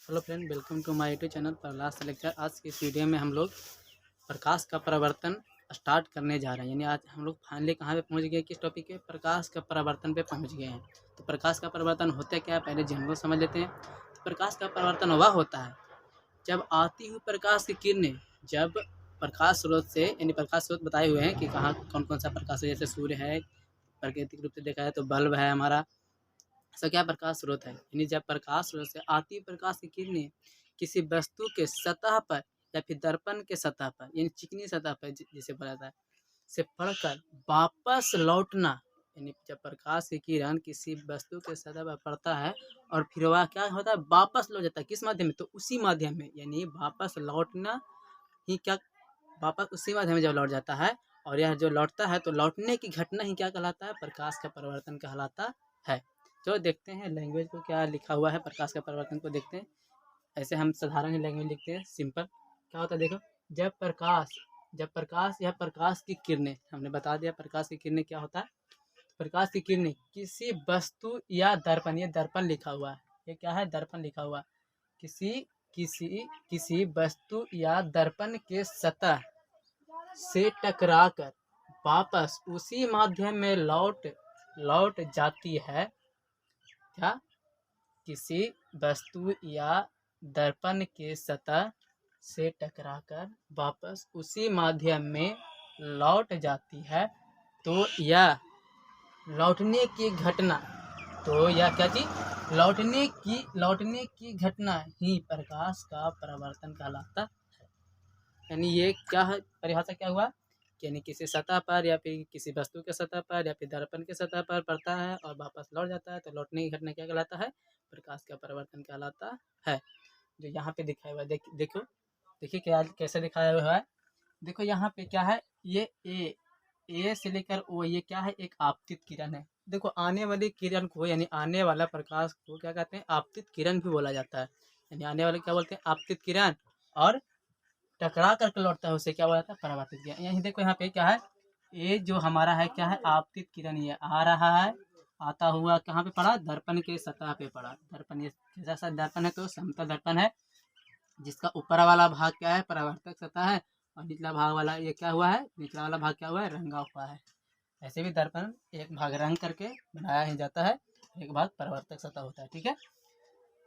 Hello friend, welcome to my YouTube channel Prahlad selector. आज की इस वीडियो में हम लोग प्रकाश का परावर्तन स्टार्ट करने जा रहे हैं। यानी आज हम लोग फाइनली कहाँ पे पहुंच गए, किस टॉपिक पे? प्रकाश का परावर्तन पे पहुंच गए हैं। तो प्रकाश का परावर्तन होता क्या है, पहले जनरल समझ लेते हैं। तो प्रकाश का परावर्तन वह होता है जब आती हुई प्रकाश की किरणें, जब प्रकाश स्रोत से, यानी प्रकाश स्रोत बताए हुए हैं कि कहाँ कौन कौन सा प्रकाश है। जैसे सूर्य है, प्राकृतिक रूप से देखा जाए तो बल्ब है हमारा, ऐसा क्या प्रकाश स्रोत है। यानी जब प्रकाश स्रोत से आती प्रकाश की किरणें किसी वस्तु के सतह पर या फिर दर्पण के सतह पर, यानी चिकनी सतह पर जिसे बोला जाता है, से पड़कर वापस लौटना। यानी जब प्रकाश की किरण किसी वस्तु के सतह पर पड़ता है और फिर वह क्या होता है, वापस लौट जाता है। किस माध्यम में? तो उसी माध्यम में, यानी वापस लौटना ही क्या, वापस उसी माध्यम में जब लौट जाता है। और यह जो लौटता है तो लौटने की घटना ही क्या कहलाता है, प्रकाश का परिवर्तन कहलाता है। तो देखते हैं लैंग्वेज को क्या लिखा हुआ है, प्रकाश का परिवर्तन को देखते हैं। ऐसे हम साधारण लैंग्वेज लिखते हैं, सिंपल। क्या होता है देखो, जब प्रकाश या प्रकाश की किरणें, हमने बता दिया प्रकाश की किरणें क्या होता है। प्रकाश की किरणें किसी वस्तु या दर्पण, ये दर्पण लिखा हुआ है, ये क्या है, दर्पण लिखा हुआ है। किसी किसी किसी वस्तु या दर्पण के सतह से टकराकर वापस उसी माध्यम में लौट लौट जाती है। क्या? किसी वस्तु या दर्पण के सतह से टकराकर वापस उसी माध्यम में लौट जाती है। तो यह लौटने की घटना, तो यह क्या चीज, लौटने की घटना ही प्रकाश का परावर्तन कहलाता है। यानी ये क्या है, परिभाषा क्या हुआ, यानी किसी सतह पर या फिर किसी वस्तु के सतह पर या फिर दर्पण के सतह पर पड़ता है और वापस लौट जाता है, तो लौटने की घटना क्या कहलाता है, प्रकाश का परावर्तन कहलाता है। जो यहाँ पे दिखाया हुआ है, देखो, देखिए क्या कैसे दिखाया हुआ है। देखो यहाँ पे क्या है, ये ए से लेकर ओ, ये क्या है, एक आपतित किरण है। देखो आने वाली किरण को, यानी आने वाला प्रकाश को क्या कहते हैं, आपतित किरण भी बोला जाता है। यानी आने वाले क्या बोलते हैं, आपतित किरण। और टकरा करके लौटता है उसे क्या बोला जाता है, परावर्तित किरण। यही देखो यहाँ पे क्या है, ये जो हमारा है क्या है, आपतित किरण। ये आ रहा है, आता हुआ कहाँ पे पड़ा, दर्पण के सतह पे पड़ा। दर्पण, ये कैसा सा दर्पण है, तो समतल दर्पण है, जिसका ऊपर वाला भाग क्या है, परावर्तक सतह है, और निचला भाग वाला ये क्या हुआ है, निचला वाला भाग क्या हुआ है, रंगा हुआ है। ऐसे भी दर्पण एक भाग रंग करके बनाया ही जाता है, एक भाग परावर्तक सतह होता है, ठीक है।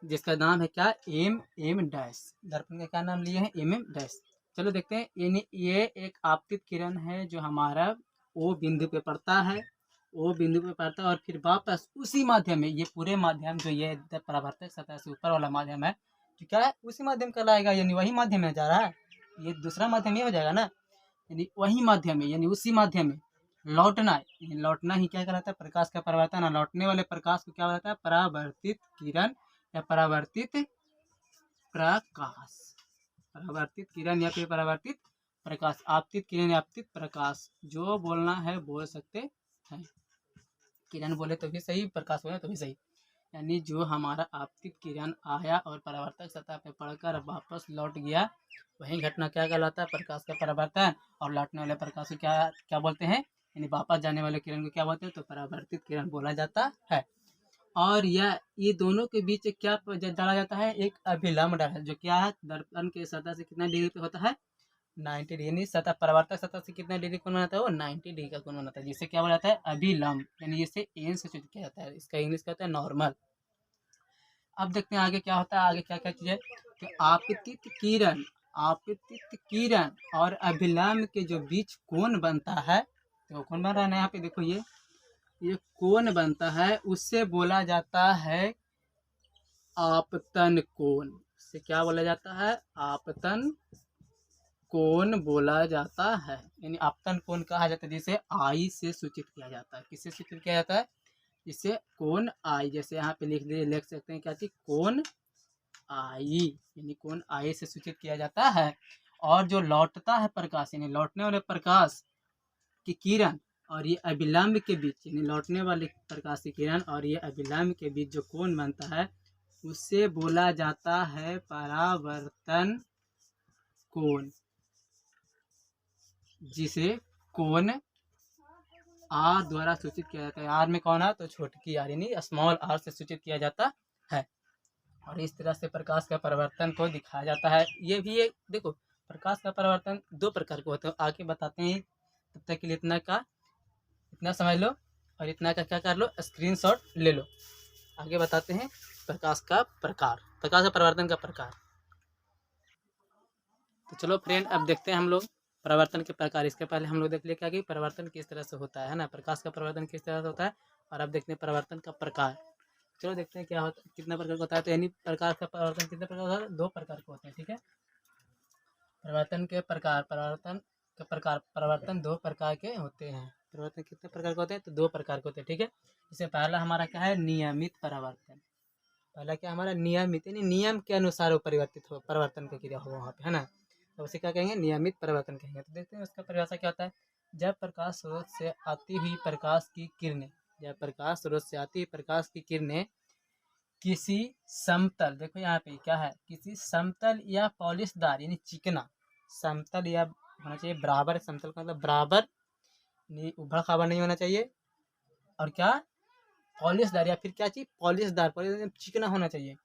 जिसका नाम है क्या, एम एम डैश। दर्पण का क्या नाम लिए हैं, एम एम डैश। चलो देखते हैं। ये एक आपतित किरण है जो हमारा ओ बिंदु पे पड़ता है, ओ बिंदु पे पड़ता है और फिर वापस उसी माध्यम में, ये पूरे माध्यम जो ये परावर्तक सतह से ऊपर वाला माध्यम है, जो क्या है, उसी माध्यम कहलाएगा। यानी वही माध्यम में जा रहा है, ये दूसरा माध्यम ये हो जाएगा ना। यानी वही माध्यम में, यानी उसी माध्यम में लौटना, यानी लौटना ही क्या कहलाता है, प्रकाश का परावर्तन। और लौटने वाले प्रकाश को क्या कहलाता है, परावर्तित किरण या परावर्तित प्रकाश। परावर्तित किरण या फिर परावर्तित प्रकाश, आपतित किरण या आपतित प्रकाश, जो बोलना है बोल सकते हैं। किरण बोले तो भी सही, प्रकाश बोले तो भी सही। यानी जो हमारा आपतित किरण आया और परावर्तक सतह पे पड़कर वापस लौट गया, वही घटना क्या कहलाता है, प्रकाश का परावर्तन। और लौटने वाले प्रकाश को क्या क्या बोलते हैं, यानी वापस जाने वाले किरण को क्या बोलते हैं, तो परावर्तित किरण बोला जाता है। और ये दोनों के बीच क्या डाला जाता है, एक अभिलंब डाला, जो क्या है, दर्पण के सतह से कितना डिग्री पे होता है, 90 डिग्री। यानी सतह, परावर्तक सतह से कितना डिग्री कोण बनाता है, वो 90 डिग्री का कोण बनाता है, जिसे क्या बोला जाता है, अभिलंब। यानी इसे एन से सूचित किया जाता है, इसका इंग्लिश क्या होता है, नॉर्मल। अब देखते हैं आगे क्या होता है, आगे क्या क्या चीज है। तो आपतित किरण और अभिलंब के जो बीच कोण बनता है, तो कोण बन रहा है ना, यहाँ पे देखो, ये कोण बनता है, उससे बोला जाता है आपतन कोण। से क्या बोला जाता है, आपतन कोण बोला जाता है। यानी आपतन कोण कहा जाता है, जिसे आई से सूचित किया जाता है। किससे सूचित किया जाता है, इसे कोण आई। जैसे यहाँ पे लिख सकते हैं क्या चीज, कोण आई, यानी कोण आई से सूचित किया जाता है। और जो लौटता है प्रकाश, यानी लौटने वाले प्रकाश की किरण और ये अभिलंब के बीच, यानी लौटने वाले प्रकाश की किरण और ये अभिलंब के बीच जो कोण बनता है, उससे बोला जाता है परावर्तन कोण, जिसे कोण आर द्वारा सूचित किया जाता है। आर में कौन है, तो छोटकी आर, यानी स्मॉल आर से सूचित किया जाता है। और इस तरह से प्रकाश का परिवर्तन को दिखाया जाता है। ये भी एक देखो, प्रकाश का परिवर्तन दो प्रकार के होते हैं, आगे बताते हैं। तब तक के लिए इतना समझ लो और इतना का क्या कर लो, स्क्रीनशॉट ले लो। आगे बताते हैं प्रकाश का प्रकार, प्रकाश का परिवर्तन का प्रकार। तो चलो फ्रेंड, अब देखते हैं हम लोग परिवर्तन के प्रकार। इसके पहले हम लोग देख लिया क्या कि परिवर्तन किस तरह से होता है ना, प्रकाश का परिवर्तन किस तरह से होता है। और अब देखते हैं परिवर्तन का प्रकार। चलो देखते हैं क्या होता है, कितना प्रकार का होता है। तो यानी प्रकाश का परिवर्तन कितने प्रकार का होता है, दो प्रकार के होते हैं। ठीक है, परिवर्तन दो प्रकार के होते हैं। परिवर्तन कितने प्रकार के होते हैं, तो दो प्रकार के होते हैं। ठीक है, इससे पहला हमारा क्या है, नियमित परिवर्तन। पहला क्या हमारा नियमित, यानी नियम के अनुसार वो परिवर्तित हो, परिवर्तन की क्रिया हो वहाँ पे, है ना। तो उसे क्या कहेंगे, नियमित परिवर्तन कहेंगे। तो देखते हैं उसका परिभाषा क्या होता है। जब प्रकाश स्रोत से आती हुई प्रकाश की किरणें, जब प्रकाश स्रोत से आती हुई प्रकाश की किरणें किसी समतल, देखो यहाँ पे क्या है, किसी समतल या पॉलिशदार यानी चिकना, समतल या होना चाहिए बराबर, समतल का मतलब बराबर, नहीं उबड़ खाबड़ नहीं होना चाहिए। और क्या, पॉलिशदार, या फिर क्या चाहिए, पॉलिशदार, पॉलिश चिकना होना चाहिए।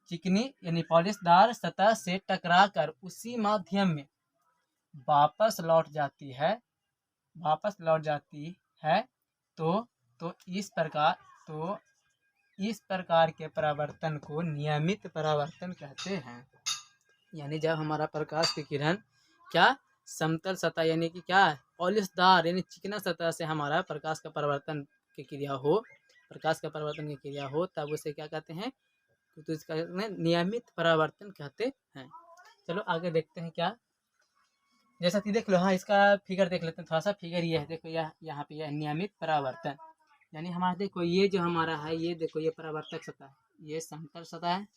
चिकनी यानी पॉलिशदार सतह से टकरा कर उसी माध्यम में वापस लौट जाती है, वापस लौट जाती है। तो तो इस प्रकार के परावर्तन को नियमित परावर्तन कहते हैं। यानी जब हमारा प्रकाश की किरण क्या, समतल सतह यानी कि क्या, पॉलिशदार यानी चिकना सतह से हमारा प्रकाश का परिवर्तन की क्रिया हो, प्रकाश का परिवर्तन की क्रिया हो, तब उसे क्या कहते हैं, तो इसका नियमित परावर्तन कहते हैं। चलो आगे देखते हैं क्या, जैसा कि देख लो, हाँ इसका फिगर देख लेते हैं थोड़ा सा। फिगर ये है, देखो यह यहाँ पे यह नियमित परावर्तन, यानी हमारा देखो ये जो हमारा है, ये देखो ये परावर्तक सतह, ये समतल सतह है,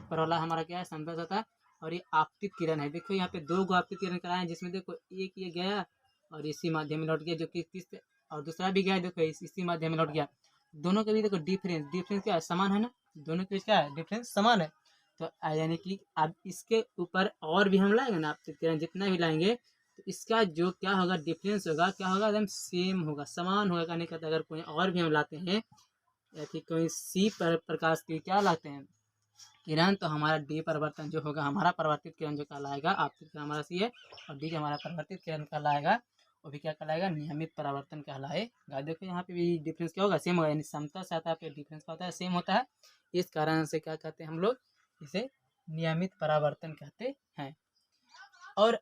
पर वाला हमारा क्या है, समतल सतह। और ये आपतित किरण है, देखो यहाँ पे दो गो आपतित किरण कराए हैं, जिसमें देखो एक ये गया और इसी माध्यम में लौट गया, जो कि किस, और दूसरा भी गया, देखो इसी माध्यम में लौट गया। दोनों के भी देखो डिफरेंस क्या है, समान है ना, दोनों के बीच क्या है, डिफरेंस समान है। तो यानी कि अब इसके ऊपर और भी हम लाएंगे ना, आपतित किरण जितना भी लाएंगे, तो इसका जो क्या होगा, डिफरेंस होगा, क्या होगा, एकदम सेम होगा, समान होगा। कहने का अगर कोई और भी हम लाते हैं, या फिर कोई सी प्रकाश की क्या लाते हैं किरण, तो हमारा डी परिवर्तन जो होगा, हमारा परिवर्तित किरण जो कहलाएगा, आपतित किरण हमारा सी है, और डी जो हमारा परिवर्तित किरण कहलाएगा, वो भी क्या कहलाएगा, नियमित परावर्तन कहलाएगा। देखो यहाँ पे भी डिफरेंस क्या होगा, सेम होगा, यानी समतल सतह पे डिफरेंस क्या होता है, सेम होता है। इस कारण से क्या कहते हैं हम लोग, इसे नियमित परावर्तन कहते हैं। और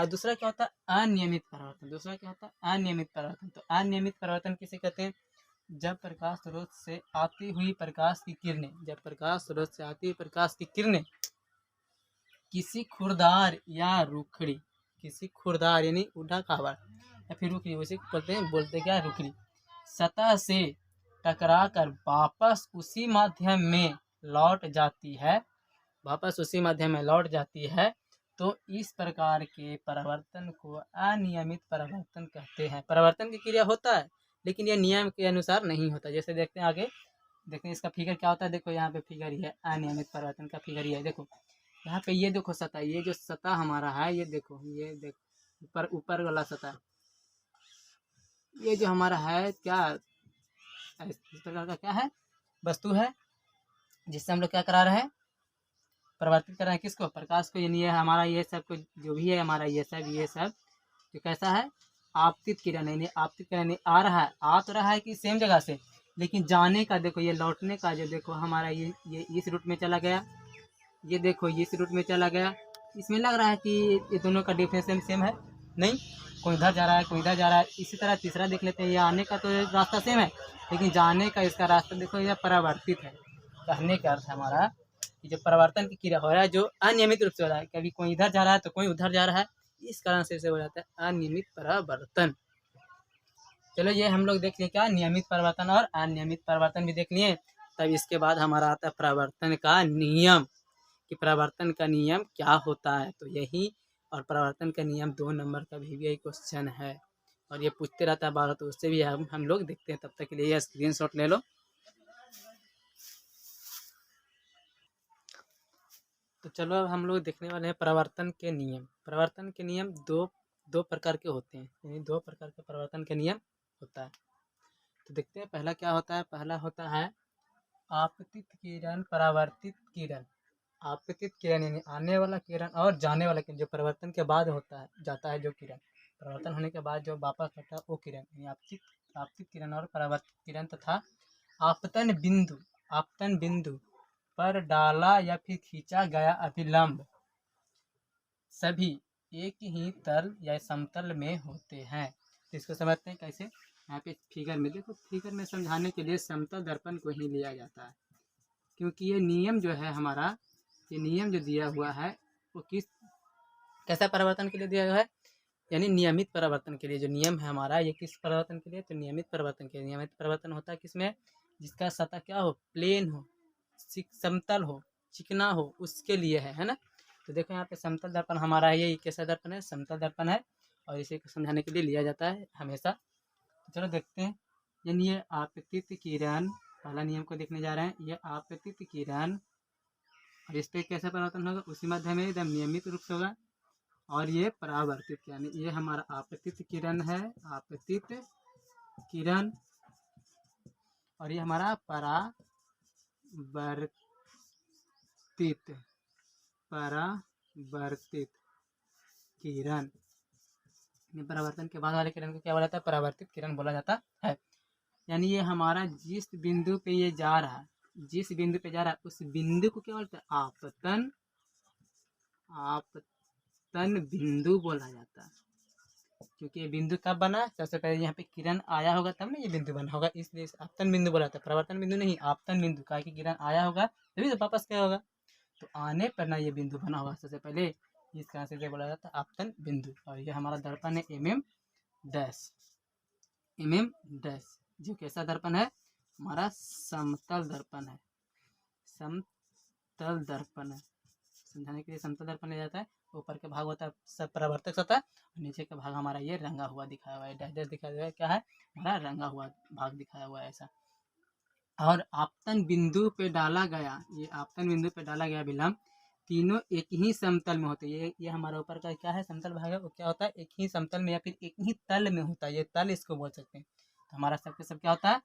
दूसरा क्या होता है, अनियमित परिवर्तन। दूसरा क्या होता है, अनियमित परिवर्तन। तो अनियमित परिवर्तन किसे कहते हैं, जब प्रकाश स्रोत से आती हुई प्रकाश की किरणें, जब प्रकाश स्रोत से आती हुई प्रकाश की किरणें किसी खुरदार या रुखड़ी, किसी खुरदार यानी उठा खावर, या फिर रुखड़ी, उसे बोलते क्या, रुखड़ी सतह से टकरा कर वापस उसी माध्यम में लौट जाती है, वापस उसी माध्यम में लौट जाती है, तो इस प्रकार के परिवर्तन को अनियमित परिवर्तन कहते हैं। परिवर्तन की क्रिया होता है, लेकिन यह नियम के अनुसार नहीं होता। जैसे देखते हैं आगे, देखते हैं इसका फिगर क्या होता है। देखो यहाँ पे फिगर ही है, अनियमित परिवर्तन का फिगर ही है। देखो यहाँ पे ये देखो सतह, ये जो सतह हमारा है, ये देखो, ये देखो ऊपर ऊपर वाला सतह, ये जो हमारा है क्या, इस प्रकार का क्या है, वस्तु है, जिससे हम लोग क्या करा रहे हैं, परिवर्तित कर रहे हैं किसको, प्रकाश को। यानी ये हमारा ये सब कुछ जो भी है, हमारा ये सब जो कैसा है, आपतित किरण है। आपतित किरण आ रहा है, आ तो रहा है कि सेम जगह से, लेकिन जाने का देखो, ये लौटने का जो देखो हमारा ये इस रूट में चला गया, ये देखो ये इस रूट में चला गया। इसमें लग रहा है कि ये दोनों का डिफरेंस सेम है, नहीं, कोई इधर जा रहा है, कोई इधर जा रहा है। इसी तरह तीसरा देख लेते हैं, ये आने का तो रास्ता सेम है, लेकिन जाने का इसका रास्ता देखो ये परावर्तित है। कहने का अर्थ हमारा कि जो परिवर्तन की क्रिया हो रहा है, जो अनियमित रूप से हो रहा है, कभी कोई इधर जा रहा है तो कोई उधर जा रहा है, इस कारण से इसे हो जाता है अनियमित परिवर्तन। चलो ये हम लोग देख लिए क्या, नियमित परिवर्तन और अनियमित परिवर्तन भी देख लिए। तब इसके बाद हमारा आता है परिवर्तन का नियम, कि परिवर्तन का नियम क्या होता है। तो यही, और परिवर्तन का नियम 2 नंबर का भी क्वेश्चन है, और ये पूछते रहता है बार, तो उससे भी हम लोग देखते हैं। तब तक के लिए ये स्क्रीनशॉट ले लो। तो चलो अब हम लोग देखने वाले हैं परिवर्तन के नियम। परिवर्तन के नियम दो प्रकार के होते हैं, यानी 2 प्रकार के परिवर्तन के नियम होता है। तो देखते हैं पहला क्या होता है। पहला होता है आपतित किरण, परावर्तित किरण। आपतित किरण यानी आने वाला किरण, और जाने वाला किरण जो परिवर्तन के बाद होता है, जाता है जो किरण, परिवर्तन होने के बाद जो वापस आता है वो किरण यानी आपतित आपतित किरण और परावर्तित किरण। तथा आपतन बिंदु, आपतन बिंदु पर डाला या फिर खींचा गया अभिलंब सभी एक ही तल या समतल में होते हैं। तो इसको समझते हैं कैसे। यहाँ पे फिगर में देखो, फिगर में समझाने के लिए समतल दर्पण को ही लिया जाता है, क्योंकि ये नियम जो है हमारा, ये नियम जो दिया हुआ है वो किस कैसा परिवर्तन के लिए दिया हुआ है, यानी नियमित परिवर्तन के लिए जो नियम है हमारा, ये किस परिवर्तन के लिए, तो नियमित परिवर्तन के लिए। नियमित परिवर्तन होता है किसमें, जिसका सतह क्या हो, प्लेन हो, समतल हो, चिकना हो, उसके लिए है ना। तो देखो यहाँ पे समतल दर्पण हमारा है, ये कैसा दर्पण है, समतल दर्पण है, और इसे समझाने के लिए लिया जाता है हमेशा। तो चलो देखते हैं। यानी ये आपतित किरण, पहला नियम को देखने जा रहे हैं। ये आपतित किरण और इस पर कैसा परिवर्तन होगा, उसी माध्यम में एकदम नियमित रूप से होगा। और ये परावर्तित, यानी ये हमारा आपतित किरण है, आपतित किरण, और ये हमारा परावर्तित किरण। परावर्तन के बाद वाले किरण को क्या बोला जाता है, परावर्तित किरण बोला जाता है। यानी ये हमारा जिस बिंदु पे ये जा रहा है, जिस बिंदु पे जा रहा है उस बिंदु को क्या बोलते हैं, आपतन, आपतन बिंदु बोला जाता है। क्योंकि ये बिंदु कब बना, सबसे पहले यहाँ पे किरण आया होगा तब ना ये बिंदु बना होगा, इसलिए आपतन बिंदु बोला जाता है। परिवर्तन बिंदु नहीं, आपतन बिंदु, का कि किरण आया होगा तभी तो वापस क्या होगा, तो आने पर ना ये बिंदु बना होगा सबसे पहले, इस कारण से बोला जाता है आपतन बिंदु। और ये हमारा दर्पण है mm डैश, mm डैश, जो कैसा दर्पण है, हमारा समतल दर्पण है, समतल दर्पण है। समझाने के लिए समतल दर्पण लिया जाता है। ऊपर का भाग होता है सब परावर्तक सतह, और नीचे का भाग हमारा ये रंगा हुआ दिखाया हुआ है, डैश डैश दिखाया हुआ है, क्या है, हमारा रंगा हुआ भाग दिखाया हुआ है ऐसा। और आपतन बिंदु पे डाला गया, ये आपतन बिंदु पे डाला गया विलंब तीनों एक ही समतल में होते हैं। ये हमारा ऊपर का क्या है, समतल भाग है, वो क्या होता है, एक ही समतल में या फिर एक ही तल में होता है, ये तल इसको बोल सकते हैं। तो हमारा सबके सब क्या होता है,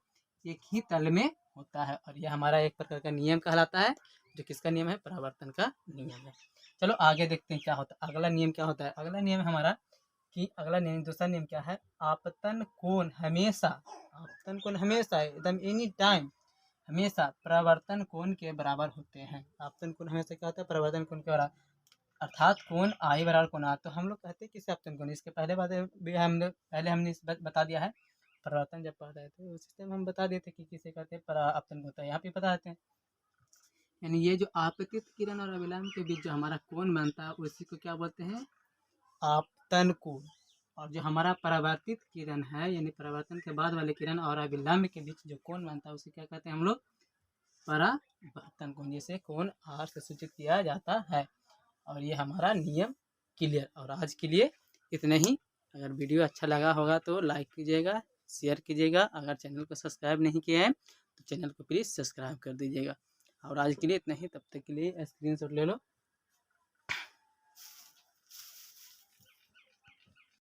एक ही तल में होता है। और ये हमारा एक प्रकार का नियम कहलाता है, जो किसका नियम है, परावर्तन का नियम है। चलो आगे देखते हैं क्या होता है, अगला नियम क्या होता है। अगला नियम हमारा कि अगला नियम, दूसरा नियम क्या है, आपतन कोण हमेशा, आपतन कोण हमेशा एकदम एनी टाइम, हमेशा परावर्तन कोण के बराबर होते हैं। आपतन कोण हमेशा क्या होता है, परावर्तन कोण के बराबर, अर्थात कोण आई बराबर कोण आ। तो हम लोग कहते हैं किसे आपतन कोण, इसके पहले बात भी हम लोग पहले हमने बता दिया है, परावर्तन जब पढ़ रहे थे उस टाइम हम बता देते कि किसे कहते हैं आपतन होता है, यहाँ पे बता देते हैं। यानी ये जो आपतित किरण और अभिलंब के बीच जो हमारा कोण बनता है उसी को क्या बोलते हैं, आपतन कोण। और जो हमारा परावर्तित किरण है, यानी परावर्तन के बाद वाले किरण और अभिलंब के बीच जो कोण बनता है उसे क्या कहते हैं हम लोग, परावर्तन कोण, जिसे कोण आर से सूचित किया जाता है। और ये हमारा नियम क्लियर। और आज के लिए इतना ही। अगर वीडियो अच्छा लगा होगा तो लाइक कीजिएगा, शेयर कीजिएगा। अगर चैनल को सब्सक्राइब नहीं किया है तो चैनल को प्लीज़ सब्सक्राइब कर दीजिएगा। और आज के लिए इतना ही, तब तक के लिए स्क्रीनशॉट ले लो।